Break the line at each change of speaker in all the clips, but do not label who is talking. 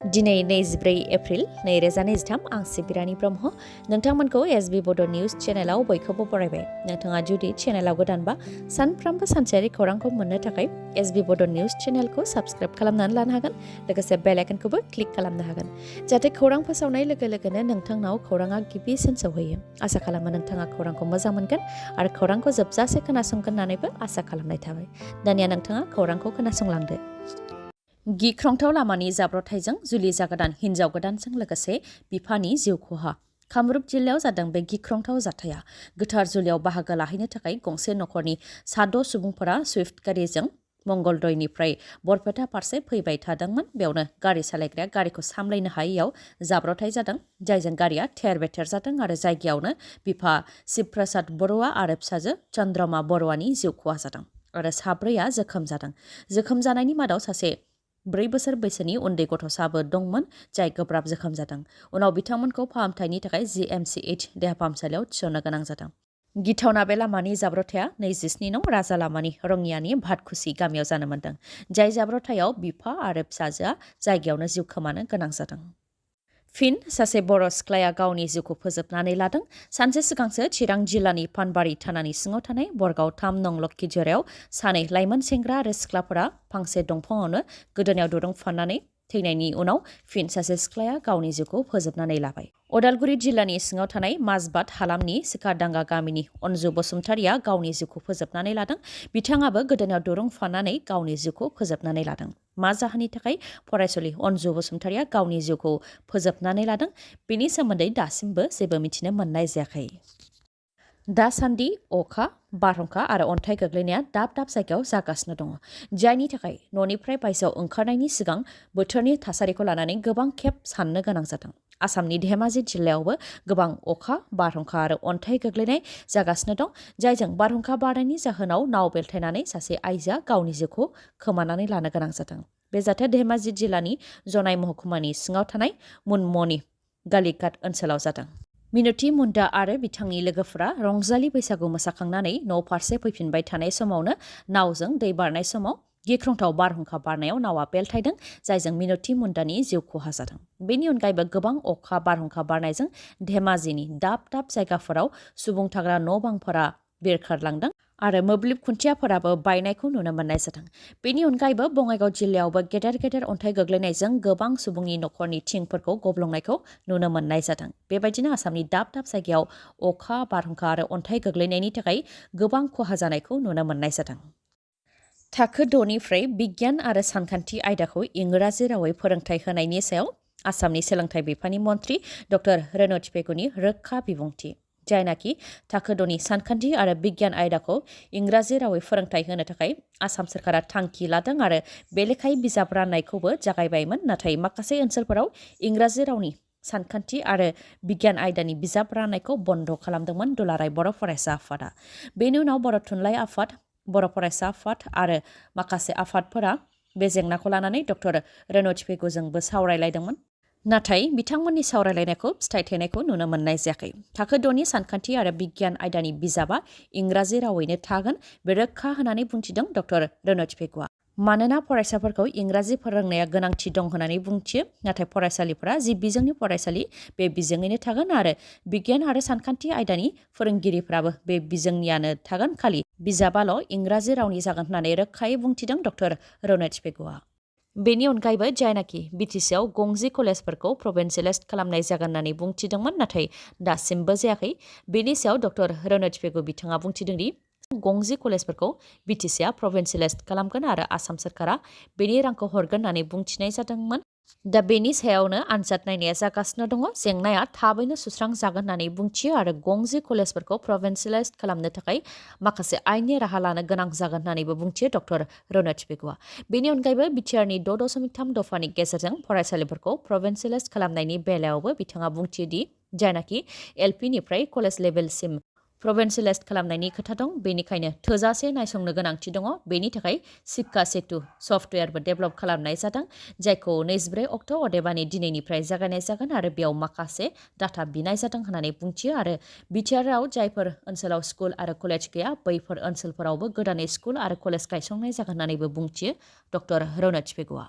दिनै 24 एप्रिल 2023 आं सिबिरानि Brahma नोंथांमोनखौ SB Bodo News चेनेलाव बयखौबो बरायबाय। नोंथाङा जुदि चेनेलाव गोदानबा सानफ्रामबो सानसेयारि खौरांखौ मोननो थाखाय SB Bodo News चेनेलखौ साबस्क्राइब खालामनानै लानो हागोन। लोगोसे बेल आइकनखौबो क्लिक खालामनो हागोन जाहाथे खौरां फोसावनाय लोगो लोगोनो नोंथांनाव खौराङा गिबिसिन सौहैयो। आसा खालामो नोंथाङा खौरांखौ मोजां मोनगोन आरो खौरांखौ जोबजासे खोनासंगोन होननानैबो आसा खालामनाय थाबाय। दानिया नोंथाङा खौरांखौ खोनासंलांदो। गिख्रंथाव लामानि जाब्रबथायजों जुलि जागोदान हिन्जाव गोदानजों लोगोसे बिफानि जिउ खहा। कामरुप जिल्लायाव जादों बे गिख्रंथाव जाथाया। गोथार जुलियाव बाहागो लाहैनो थाखाय गंसे नखरनि 6 सुबुंफोरा स्विफ्ट गारिजों मंगलदैनिफ्राय बरपेटा फारसे फैबाय थादोंमोन। बेयावनो गारि सालायग्राया गारिखौ सामलायनो हायैयाव जाब्रबथाय जादों, जायजों गारिया थेर बेथेर जादों आरो जायगायावनो बिफा शिबप्रसाद बरुवा आरो फिसाजो चन्द्रमा बरुवानि जिउ खहा जादों आरो 4 जोखोम जादों। जोखोम जानायनि मादाव सासे 4 बोसोर बैसोनि उन्दै गथ'साबो दंमोन, जाय गोब्राब जोखोम जादों। उनाव बिथांमोनखौ फाहामथायनि थाखाय GMCH देहा फाहामसालियाव थिसननो गोनां जादों। गिथावना बे लामानि जाब्रबथाया 27 नं राजा लामानि रङियानि भातखुसि गामियाव जानो मोन्दों, जाय जाब्रबथायाव बिफा आरो फिसाजोआ जायगायावनो जिउ खोमानो गोनां जादों। फिन सासे बर' सिख्लाया गावनि जिउखौ फोजोबनानै लादों। सानसे सिगांसो चिरां जिल्लानि पानबारि थानानि सिङाव थानाय बरगाव 3 नं लक्कीजरायाव सानै लाइमोन सेंग्रा आरो सिख्लाफोरा फांसे दंफाङावनो गोदोनायाव दुरुं फाननानै थैनायनि उनाव फिन सासे सिख्लाया गावनि जिउखौ फोजोबनानै लाबाय। अदालगुरि जिल्लानि सिङाव थानाय माजबाट हालामनि सिखादांगा गामिनि अनजु बसुमतारिया गावनि जिउखौ फोजोबनानै लादों। बिथाङाबो गोदोनायाव दुरुं फाननानै गावनि जिउखौ फोजोबनानै लादों। मा जाहोननि थाखाय फरायसुलि अनजु बसुमतारिया गावनि जिउखौ फोजोबनानै लादों, बेनि सोमोन्दै दासिमबो जेबो मिथिनो मोननाय जायाखै। दासान्दि अखा, बारहुंखा आरो अन्थाइ गोग्लैनाया दाब दाब जायगायाव जागासिनो दङ, जायनि थाखाय न'निफ्राय बायजोआव ओंखारनायनि सिगां बोथोरनि थासारिखौ लानानै गोबां खेब साननो गोनां जादों। आसामनि धेमाजि जिल्लायावबो गोबां अखा, बारहुंखा आरो अन्थाइ गोग्लैनाय जागासिनो दं, जायजों बारहुंखा बारनायनि जाहोनाव नाव बेलथायनानै सासे आइजोआ गावनि जिउखौ खोमानानै लानो गोनां जादों। बे जाथाया धेमाजि जिल्लानि जनाय महकुमानि सिङाव थानाय मुनमनि गालिघाट ओनसोलाव जादों। मिनुति मुन्डा आरो बिथांनि लोगोफोरा रंजालि बैसागु मोसाखांनानै न' फारसे फैफिनबाय थानाय समावनो नावजों दै बारनाय समाव गिख्रंथाव बारहुंखा बारनायाव नावा बेलथायदों, जायजों मिनुति मुन्डानि जिउ खहा जादों। बेनि अनगायैबो गोबां अखा बारहुंखा बारनायजों धेमाजिनि दाब दाब जायगाफोराव सुबुं थाग्रा न' बांफोरा बिरखारलांदों आरो मोब्लिब खुन्थियाफोराबो बायनायखौ नुनो मोननाय जादों। बेनि अनगायैबो बङाइगाव जिल्लायावबो गेदेर गेदेर अन्थाइ गोग्लैनायजों गोबां सुबुंनि नखरनि थिंफोरखौ गब्लंनायखौ नुनो मोननाय जादों। बेबायदिनो आसामनि दाब दाब जायगायाव अखा, बारहुंखा आरो अन्थाइ गोग्लैनायनि थाखाय गोबां खहा जानायखौ नुनो मोननाय जादों। थाखो 6निफ्राय बिगियान आरो सानखान्थि आयदाखौ इंराजि रावै फोरोंथाय होनायनि सायाव आसामनि सोलोंथाइ बिफाननि मन्थ्रि डक्टर रेनज पेगुनि रोखा बिबुंथि, जायनाखि थाखो 6नि सानखान्थि आरो बिगियान आयदाखौ इंराजि रावै फोरोंथाय होनो थाखाय आसाम सोरखारा थांखि लादों आरो बे लेखायै बिजाब राननायखौबो जागायबायमोन। नाथाय माखासे ओनसोलफोराव इंराजि रावनि सानखान्थि आरो बिगियान आयदानि बिजाब राननायखौ बन्द' खालामदोंमोन दुलाराय बर' फरायसा आफादा। बेनि उनाव बर' थुनलाइ आफाद, बर' फरायसा आफाद आरो माखासे आफादफोरा बे जेंनाखौ लानानै डक्टर रेनज पेगुजोंबो सावरायलायदोंमोन। नाथाय बिथांमोननि सावरायलायनायखौ फिथाइ थायनायखौ नुनो मोननाय जायाखै। थाखो 6नि सानखान्थि आरो बिगियान आयदानि बिजाबा इंराजि रावैनो थागोन, बे रोखा होननानै बुंथिदों डक्टर रेनज पेगुआ। मानोना फरायसाफोरखौ इंराजि फोरोंनाया गोनांथि दं होननानै बुंथियो, नाथाय फरायसालिफोरा जि बिजोंनि फरायसालि बे बिजोङैनो थागोन आरो बिगियान आरो सानखान्थि आयदानि फोरोंगिरिफ्राबो बे बिजोंनियानो थागोन, खालि बिजाबाल' इंराजि रावनि जागोन होननानै रोखायै बुंथिदों डक्टर रेनज पेगुआ। बेनि अनगायैबो जायनाखि बिटिसिआव गंजि कलेजफोरखौ प्रभिन्सियेलाइज खालामनाय जागोन होननानै बुंथिदोंमोन, नाथाय दासिमबो जायाखै। बेनि सायाव डक्टर रेनज पेगु बिथाङा बुंथिदों दि गंजि कलेजफोरखौ बिटिसिआ प्रभिन्सियेलाइज खालामगोन आरो आसाम सोरखारा बेनि रांखौ हरगोन होननानै बुंथिनाय जादोंमोन। दा बेनि सायावनो आनजाद नायनाया जागासिनो दङ। जेंनाया थाबैनो सुस्रांजागोन होननानै बुंथियो आरो गंजि कलेजफोरखौ प्रभिन्सियेलाइज खालामनो थाखाय माखासे आयेननि राहा लानो गोनां जागोन होननानैबो बुंथियो डक्टर रेनज पेगुआ। बेनि अनगायैबो बिटिआरनि 6.3 दफानि गेजेरजों फरायसालिफोरखौ प्रभिन्सियेलाइज खालामनायनि बेलायावबो बिथाङा बुंथियो दि जायनाखि एलपिनिफ्राय कलेज लेभेलसिम प्रभिन्सियेलाइज खालामनायनि खोथा दं, बेनिखायनो थोजासे नायसंनो गोनांथि दङ। बेनि थाखाय शिक्षा सेतु सफ्टवेयारबो डेभेलप खालामनाय जादों, जायखौ 24 अक्ट' अदेबानि दिनैनिफ्राय जागायनाय जागोन आरो बेयाव माखासे डाटा बिनाय जादों होननानै बुंथियो आरो बिटिआरआव जायफोर ओनसोलाव स्कुल आरो कलेज गैया, बैफोर ओनसोलफोरावबो गोदानै स्कुल आरो कलेज गायसंनाय जागोन होननानैबो बुंथियो डक्टर रेनज पेगुआ।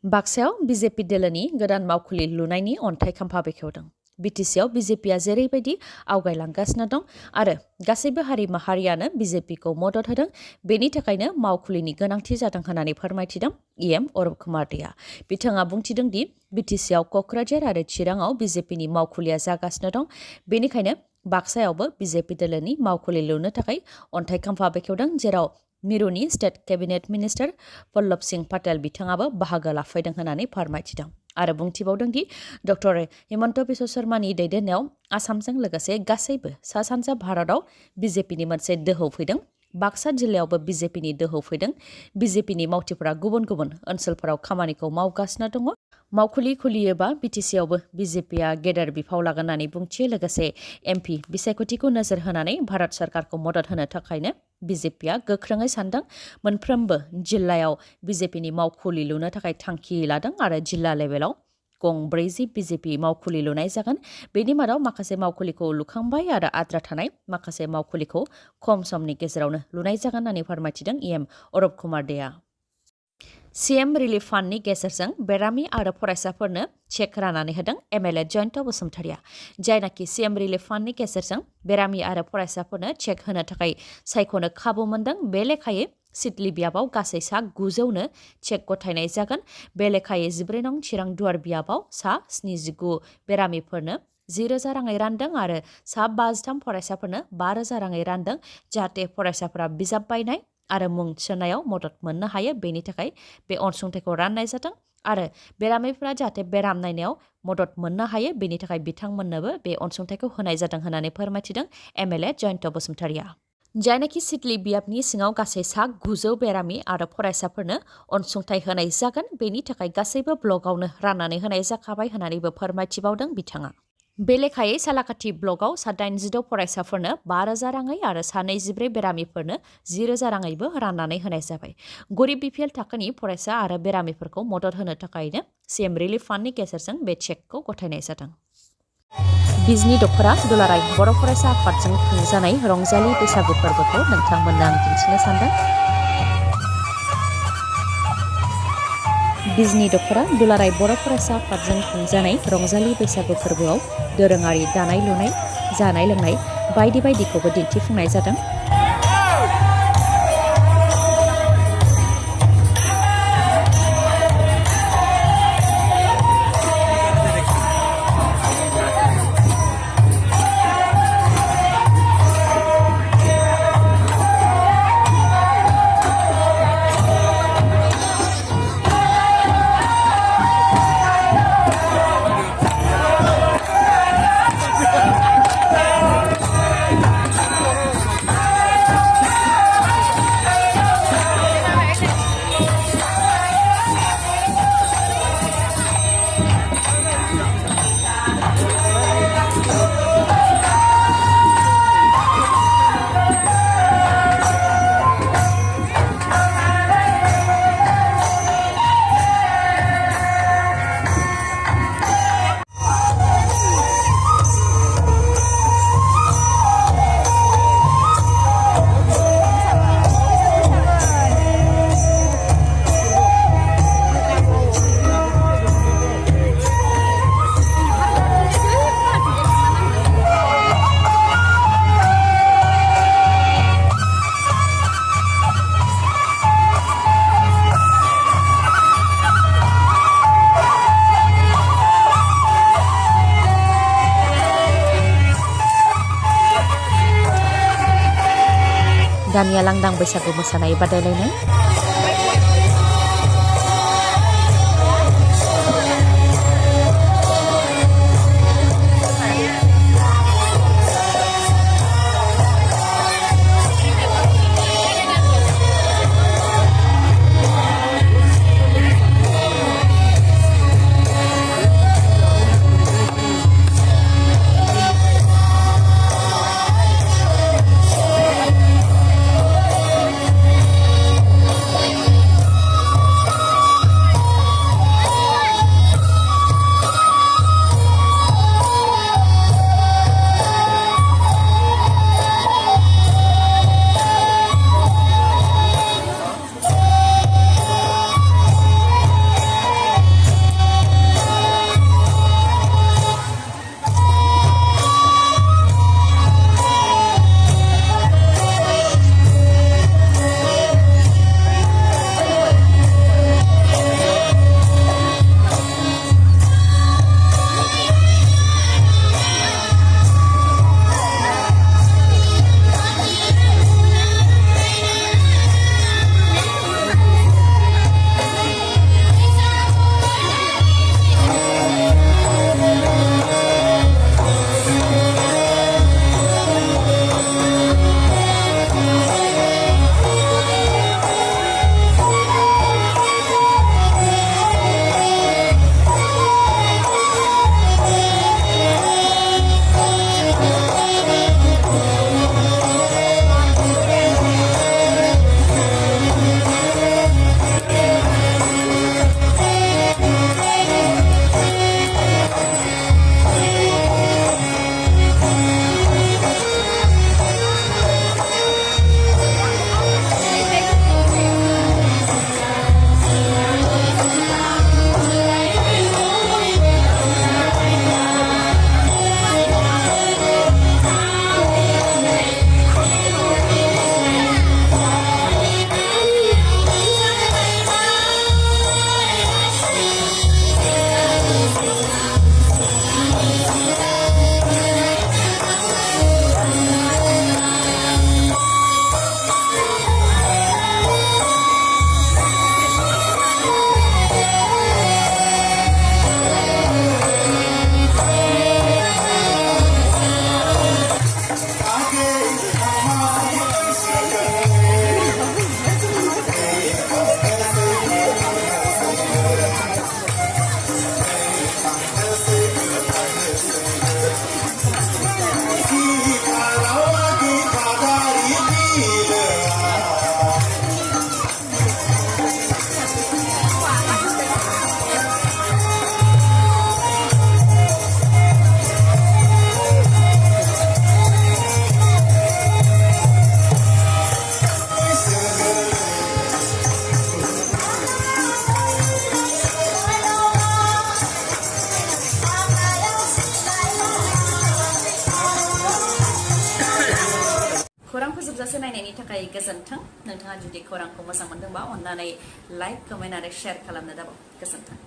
बाक्सायाव बिजेपि दोलोनि गोदान मावखुलि लुनायनि अन्थाइ खाम्फा बेखेवदों। बिटिसिआव बिजेपिआ जेरैबायदि आवगायलांगासिनो दं आरो गासैबो हारि माहारियानो बिजेपिखौ मदद होदों, बेनि थाखायनो मावखुलिनि गोनांथि जादों होननानै फोरमायथिदों इएम अरब कुमार देआ। बिथाङा बुंथिदों दि बिटिसिआव क'क्राझार आरो चिराङाव बिजेपिनि मावखुलिया जागासिनो दं, बेनिखायनो बाक्सायावबो बिजेपि दोलोनि मावखुलि लुनो थाखाय अन्थाइ खाम्फा बेखेवदों, जेराव मिरुनि state cabinet minister Pallabh Singh Patel बिथाङाबो बाहागो लाफैदों होननानै फोरमायथिदों आरो बुंथिबावदों दि डक्टर हिमन्त बिश्व शर्मानि दैदेननायाव आसामजों लोगोसे गासैबो सा सानजा भारतआव बिजेपिनि मोनसे दोहौ फैदों। बाक्सा जिल्लायावबो बिजेपिनि दोहौ फैदों। बिजेपिनि मावथिफोरा गुबुन गुबुन ओनसोलफोराव खामानिखौ मावगासिनो दङ। मावखुलि खुलियोबा बिटिसिआवबो बिजेपिआ गेदेर बिफाव लागोन होननानै बुंथियो। लोगोसे एमपि बिसायख'थिखौ नोजोर होनानै भारत सरकारखौ मदद होनो थाखायनो बिजेपिआ गोख्रोङै सानदों। मोनफ्रोमबो जिल्लायाव बिजेपिनि मावखुलि लुनो थाखाय थांखि लादों आरो जिल्ला लेभेलाव गं 40 बिजेपि मावखुलि लुनाय जागोन। बेनि मादाव माखासे मावखुलिखौ लुखांबाय आरो आद्रा थानाय माखासे मावखुलिखौ खम समनि गेजेरावनो लुनाय जागोन होननानै फोरमायथिदों इएम अरब कुमार देआ। सीएम रिलिफ फान्डनि गेजेरजों बेरामि आरो फरायसाफोरनो चेक राननानै होदों एमएलए जयन्त बसुमतारिया। जायनाखि सीएम रिलिफ फान्डनि गेजेरजों बेरामि आरो फरायसाफोरनो चेक होनो थाखाय सायख'नो खाबु मोनदों, बे लेखायै सिडली बियाबाव गासै सा 900नो चेक गथायनाय जागोन। बे लेखायै 14 नं चिरां दुवार बियाबाव सा 79 बेरामिफोरनो 10,000 राङै रानदों आरो सा 53 फरायसाफोरनो 5,000 राङै रानदों, जाहाथे फरायसाफोरा बिजाब बायनाय आरो मुं थिसननायाव मदद मोननो हायो। बेनि थाखाय बे अनसुंथाइखौ राननाय जादों आरो बेरामिफोरा जाहाथे बेराम नायनायाव मदद मोननो हायो, बेनि थाखाय बिथांमोननोबो बे अनसुंथाइखौ होनाय जादों होननानै फोरमायथिदों एमएलए जयन्त बसुमतारिया। जायनाखि सिडली बियाबनि सिङाव गासै सा 900 बेरामि आरो फरायसाफोरनो अनसुंथाइ होनाय जागोन, बेनि थाखाय गासैबो ब्लकआवनो राननानै होनाय जाखाबाय होननानैबो फोरमायथिबावदों बिथाङा। बे लेखायै सालाकाथि ब्लकआव सा 86 फरायसाफोरनो 5,000 राङै आरो सा 24 बेरामिफोरनो 10,000 राङैबो राननानै होनाय जाबाय। गरिब बिपिएल थाखोनि फरायसा आरो बेरामिफोरखौ मदद होनो थाखायनो सीएम रिलिफ फान्डनि गेजेरजों बे चेकखौ गथायनाय जादों। बिजनि दख'रा दुलाराय बर' फरायसा आफादजों खुंजानाय रंजालि बैसागु फोरबोखौ नोंथांमोननो आं दिन्थिनो सानदों। बिजनि दख'रा दुलाराय बर' फरायसा आफादजों खुंजानाय रंजालि बैसागु फोरबोआव दोरोङारि दानाय लुनाय, जानाय लोंनाय बायदि बायदिखौबो दिन्थिफुंनाय जादों। दानिया लांदां बैसागु मोसानाय बादायलायनाय। नायनायनि थाखाय गोजोन्थों नोंथाङा जुदि खौरांखौ मोजां मोनदोंबा अन्नानै लाइक कमेन्ट आरो शेयार खालामनो दाबाव गोजोन्थों